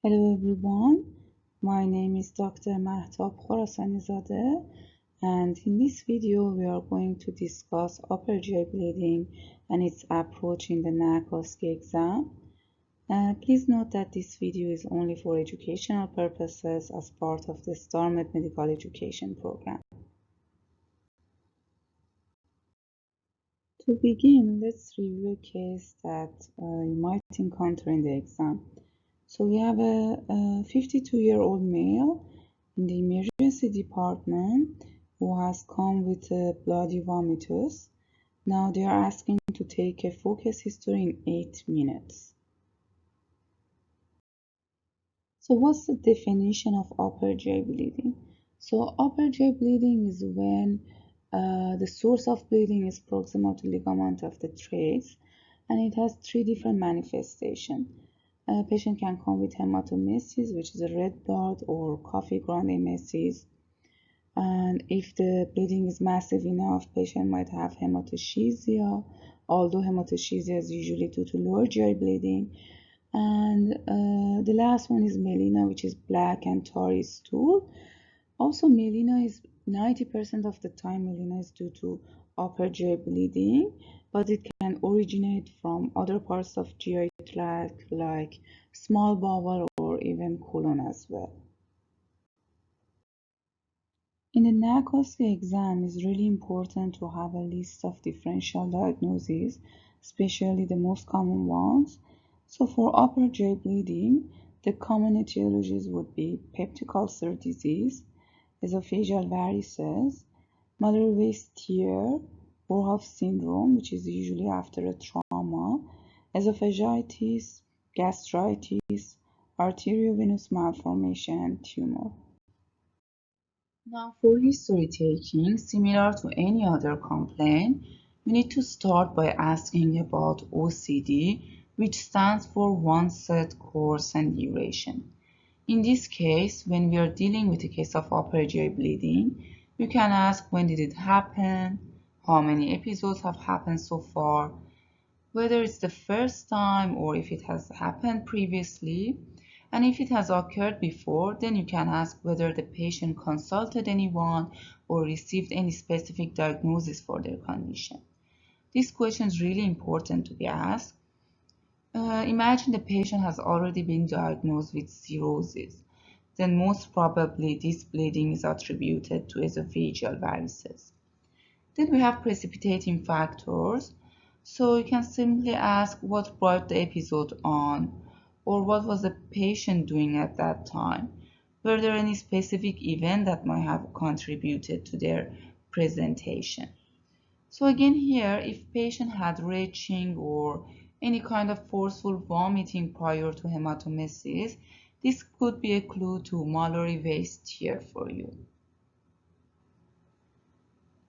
Hello everyone, my name is Dr. Mahtab Khorasanizadeh, and in this video we are going to discuss upper GI bleeding and its approach in the NAC OSCE exam. Please note that this video is only for educational purposes as part of the Starmed medical education program. To begin, let's review a case that you might encounter in the exam. So we have a 52-year-old male in the emergency department who has come with a bloody vomitus. Now they are asking to take a focus history in 8 minutes. So what's the definition of upper GI bleeding? So upper GI bleeding is when the source of bleeding is proximal to ligament of the trace, and it has 3 different manifestations. A patient can come with hematomesis, which is a red blood, or coffee ground emesis. And if the bleeding is massive enough, patient might have hematochezia, although hematochezia is usually due to lower GI bleeding. And the last one is melena, which is black and tarry stool. Also, melena is 90% of the time melena is due to upper GI bleeding, but it can originate from other parts of GI tract like small bowel or even colon as well. In the NAC OSCE exam, it's really important to have a list of differential diagnoses, especially the most common ones. So for upper GI bleeding, the common etiologies would be peptic ulcer disease, esophageal varices, Muller waist tear, Boerhaave syndrome, which is usually after a trauma, esophagitis, gastritis, arteriovenous malformation, and tumor. Now, for history taking, similar to any other complaint, you need to start by asking about OCD, which stands for onset, course, and duration. In this case, when we are dealing with a case of upper GI bleeding, you can ask when did it happen, how many episodes have happened so far, whether it's the first time or if it has happened previously, and if it has occurred before, then you can ask whether the patient consulted anyone or received any specific diagnosis for their condition. This question is really important to be asked. Imagine the patient has already been diagnosed with cirrhosis. Then most probably this bleeding is attributed to esophageal varices. Then we have precipitating factors. So you can simply ask what brought the episode on, or what was the patient doing at that time? Were there any specific event that might have contributed to their presentation? So again here, if patient had retching or any kind of forceful vomiting prior to hematomesis, this could be a clue to Mallory waist tear for you.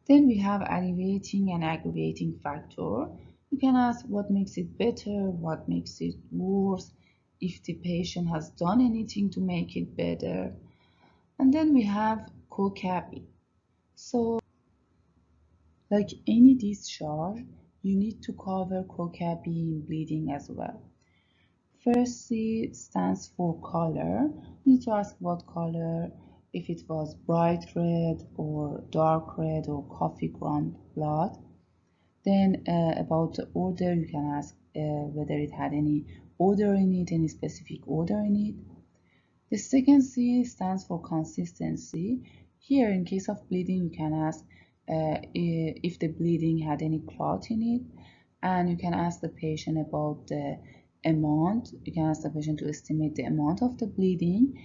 Then we have alleviating and aggravating factor. You can ask what makes it better, what makes it worse, if the patient has done anything to make it better. And then we have co-cabby. So like any discharge, you need to cover co-cabby in bleeding as well. First C stands for color. You need to ask what color, if it was bright red or dark red or coffee ground blood. Then about the odor, you can ask whether it had any odor in it, any specific odor in it. The second C stands for consistency. Here, in case of bleeding, you can ask if the bleeding had any clot in it, and you can ask the patient about the amount. You can ask the patient to estimate the amount of the bleeding.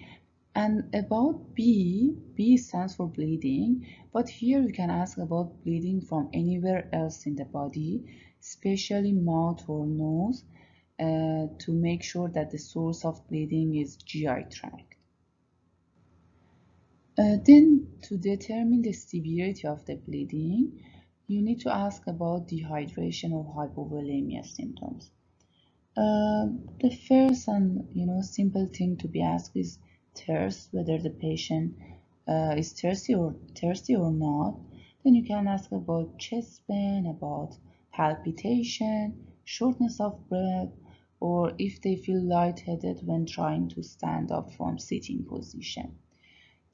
And about B stands for bleeding, but here you can ask about bleeding from anywhere else in the body, especially mouth or nose, to make sure that the source of bleeding is GI tract. Then to determine the severity of the bleeding, you need to ask about dehydration or hypovolemia symptoms. The first and simple thing to be asked is thirst, whether the patient is thirsty or not. Then you can ask about chest pain, about palpitation, shortness of breath, or if they feel lightheaded when trying to stand up from sitting position.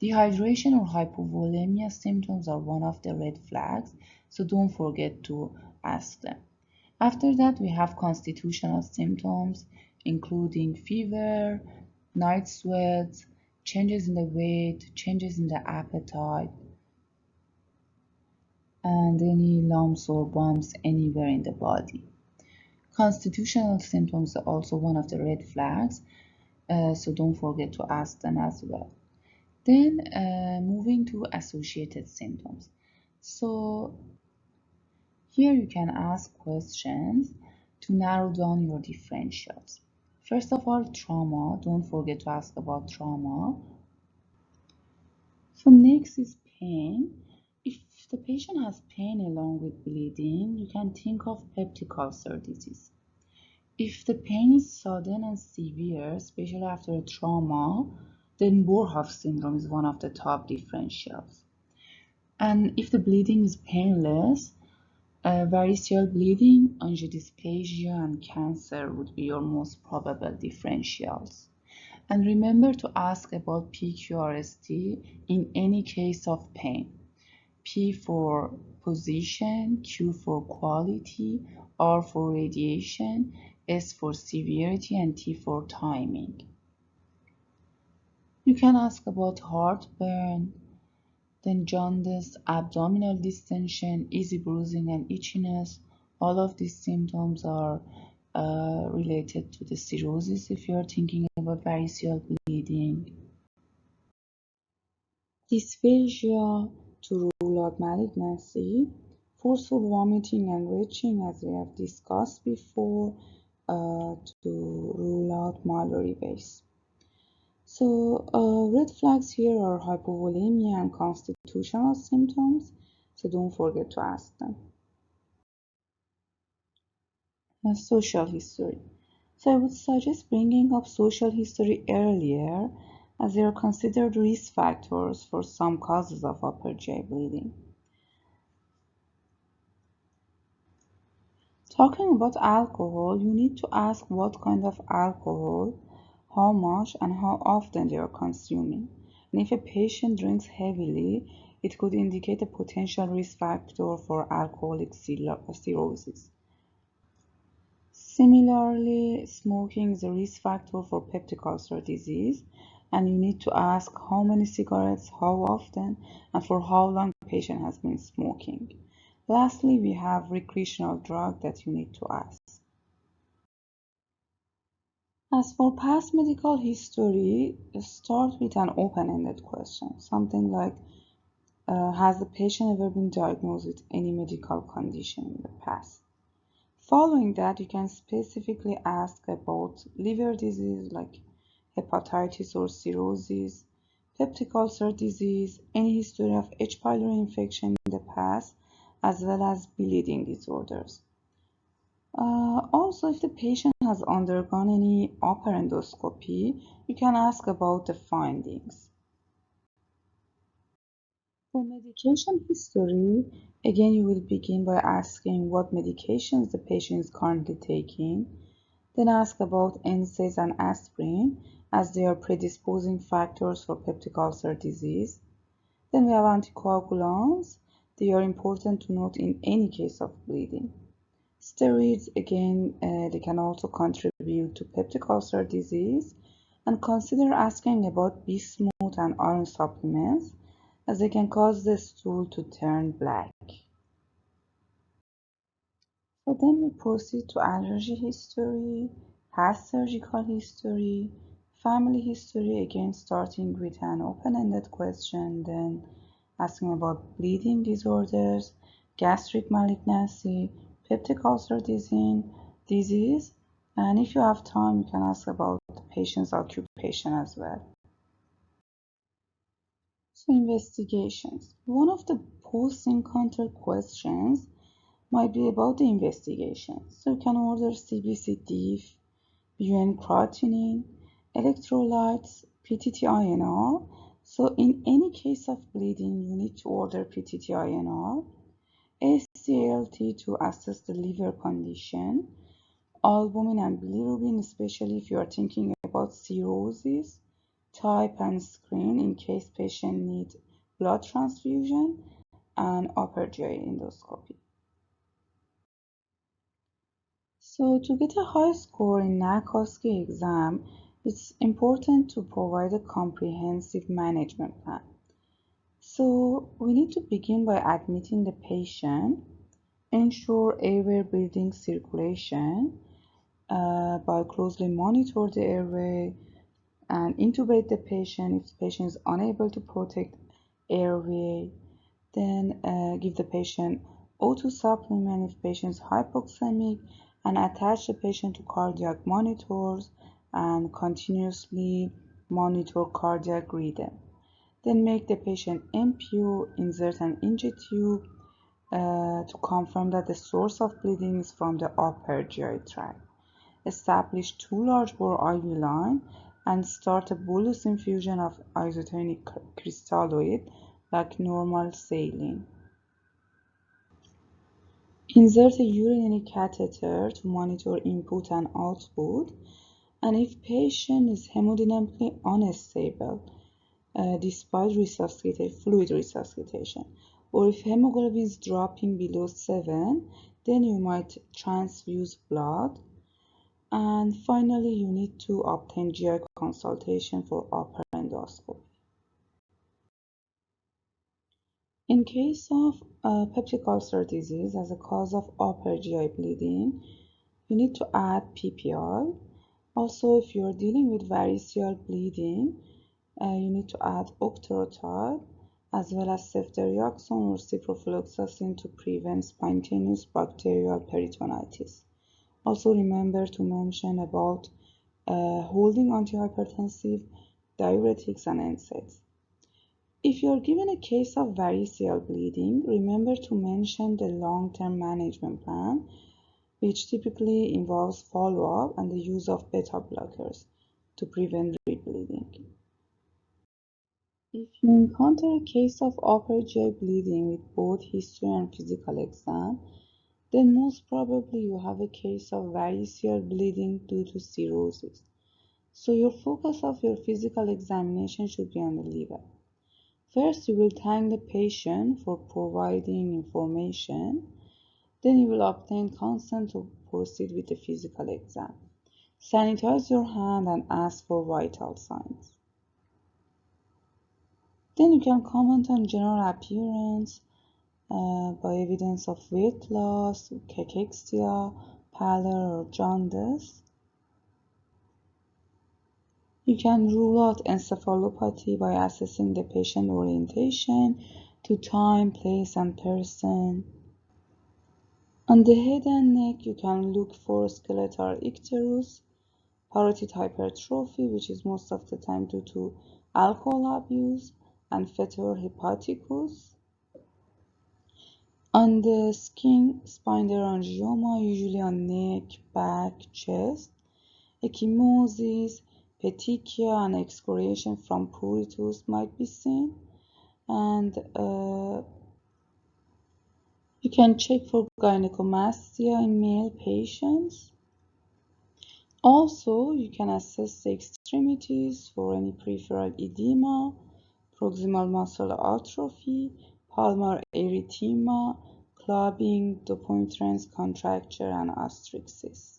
Dehydration or hypovolemia symptoms are one of the red flags, so don't forget to ask them. After that, we have constitutional symptoms, including fever, night sweats, changes in the weight, changes in the appetite, and any lumps or bumps anywhere in the body. Constitutional symptoms are also one of the red flags, so don't forget to ask them as well. Then moving to associated symptoms. So here you can ask questions to narrow down your differentials. First of all, trauma. Don't forget to ask about trauma. So next is pain. If the patient has pain along with bleeding, you can think of peptic ulcer disease. If the pain is sudden and severe, especially after a trauma, then Boerhaave syndrome is one of the top differentials. And if the bleeding is painless, variceal bleeding, angiodysplasia, and cancer would be your most probable differentials. And remember to ask about PQRST in any case of pain. P for position, Q for quality, R for radiation, S for severity, and T for timing. You can ask about heartburn, then jaundice, abdominal distension, easy bruising, and itchiness. All of these symptoms are related to the cirrhosis if you are thinking about variceal bleeding. Dysphagia to rule out malignancy, forceful vomiting and retching as we have discussed before to rule out miliary base. So red flags here are hypovolemia and constitutional symptoms, so don't forget to ask them. Social history. So I would suggest bringing up social history earlier as they are considered risk factors for some causes of upper GI bleeding. Talking about alcohol, you need to ask what kind of alcohol, how much, and how often they are consuming. And if a patient drinks heavily, it could indicate a potential risk factor for alcoholic cirrhosis. Similarly, smoking is a risk factor for peptic ulcer disease, and you need to ask how many cigarettes, how often, and for how long the patient has been smoking. Lastly, we have recreational drug that you need to ask. As for past medical history, start with an open-ended question, something like, has the patient ever been diagnosed with any medical condition in the past? Following that, you can specifically ask about liver disease like hepatitis or cirrhosis, peptic ulcer disease, any history of H. pylori infection in the past, as well as bleeding disorders. Also, if the patient has undergone any upper endoscopy, you can ask about the findings. For medication history, again, you will begin by asking what medications the patient is currently taking. Then ask about NSAIDs and aspirin as they are predisposing factors for peptic ulcer disease. Then we have anticoagulants. They are important to note in any case of bleeding. Steroids, again, they can also contribute to peptic ulcer disease. And consider asking about bismuth and iron supplements as they can cause the stool to turn black. So then we proceed to allergy history, past surgical history, family history, again starting with an open-ended question, then asking about bleeding disorders, gastric malignancy, peptic ulcer disease, and if you have time, you can ask about the patient's occupation as well. So investigations. One of the post-encounter questions might be about the investigation. So you can order CBC diff, BUN creatinine, electrolytes, PTT-INR. So in any case of bleeding, you need to order PTT-INR, SCLT to assess the liver condition, albumin and bilirubin, especially if you are thinking about cirrhosis, type and screen in case patient needs blood transfusion, and upper GI endoscopy. So to get a high score in NAC OSCE exam, it's important to provide a comprehensive management plan. So we need to begin by admitting the patient, ensure airway breathing circulation, by closely monitor the airway and intubate the patient if the patient is unable to protect airway. Then give the patient O2 supplement if patient is hypoxemic, and attach the patient to cardiac monitors and continuously monitor cardiac rhythm. Then make the patient NPU, insert an inject tube to confirm that the source of bleeding is from the upper GI tract. Establish 2 large bore IV line and start a bolus infusion of isotonic crystalloid like normal saline. Insert a urinary catheter to monitor input and output, and if patient is hemodynamically unstable despite fluid resuscitation, or if hemoglobin is dropping below 7, then you might transfuse blood. And finally, you need to obtain GI consultation for upper endoscopy. In case of peptic ulcer disease as a cause of upper GI bleeding, you need to add PPI. Also, if you are dealing with variceal bleeding, you need to add octreotide as well as ceftriaxone or ciprofloxacin to prevent spontaneous bacterial peritonitis. Also remember to mention about holding antihypertensive, diuretics, and NSAIDs. If you are given a case of variceal bleeding, remember to mention the long-term management plan, which typically involves follow-up and the use of beta blockers to prevent rebleeding. If you encounter a case of upper GI bleeding with both history and physical exam, then most probably you have a case of variceal bleeding due to cirrhosis. So your focus of your physical examination should be on the liver. First, you will thank the patient for providing information. Then you will obtain consent to proceed with the physical exam. Sanitize your hand and ask for vital signs. Then you can comment on general appearance by evidence of weight loss, cachexia, pallor, or jaundice. You can rule out encephalopathy by assessing the patient orientation to time, place, and person. On the head and neck, you can look for skeletal icterus, parotid hypertrophy, which is most of the time due to alcohol abuse, and fetor hepaticus. On the skin, spinorangioma, usually on neck, back, chest, ecchymosis, petechia, and excoriation from pruritus might be seen. And you can check for gynecomastia in male patients. Also, you can assess the extremities for any peripheral edema, proximal muscle atrophy, palmar erythema, clubbing, dupuytren's contracture, and ostrixis.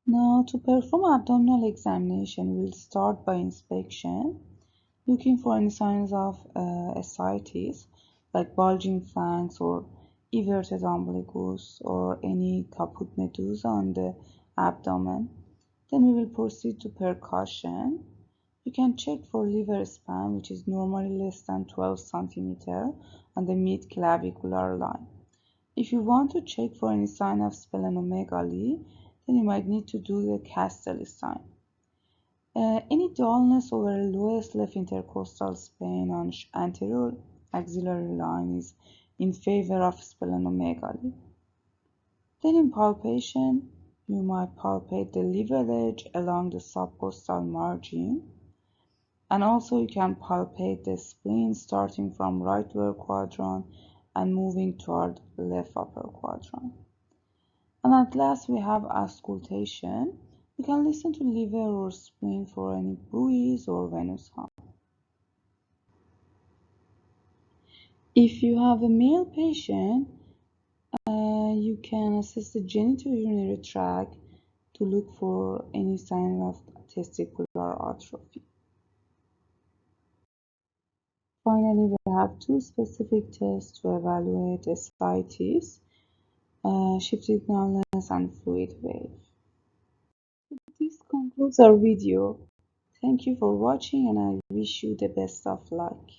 Now, to perform abdominal examination, we'll start by inspection, looking for any signs of ascites, like bulging flanks or everted umbilicus or any caput medusa on the abdomen. Then we will proceed to percussion. You can check for liver span, which is normally less than 12 cm on the mid-clavicular line. If you want to check for any sign of splenomegaly, then you might need to do the Castel sign. Any dullness over lowest left intercostal spine on anterior axillary line is in favor of splenomegaly. Then in palpation, you might palpate the liver edge along the subcostal margin, and also you can palpate the spleen starting from right lower quadrant and moving toward left upper quadrant. And at last we have auscultation. We can listen to liver or spleen for any bruise or venous harm. If you have a male patient, you can assess the genitourinary tract to look for any sign of testicular atrophy. Finally, we have two specific tests to evaluate ascites, shifted nullness and fluid wave. This concludes our video. Thank you for watching and I wish you the best of luck.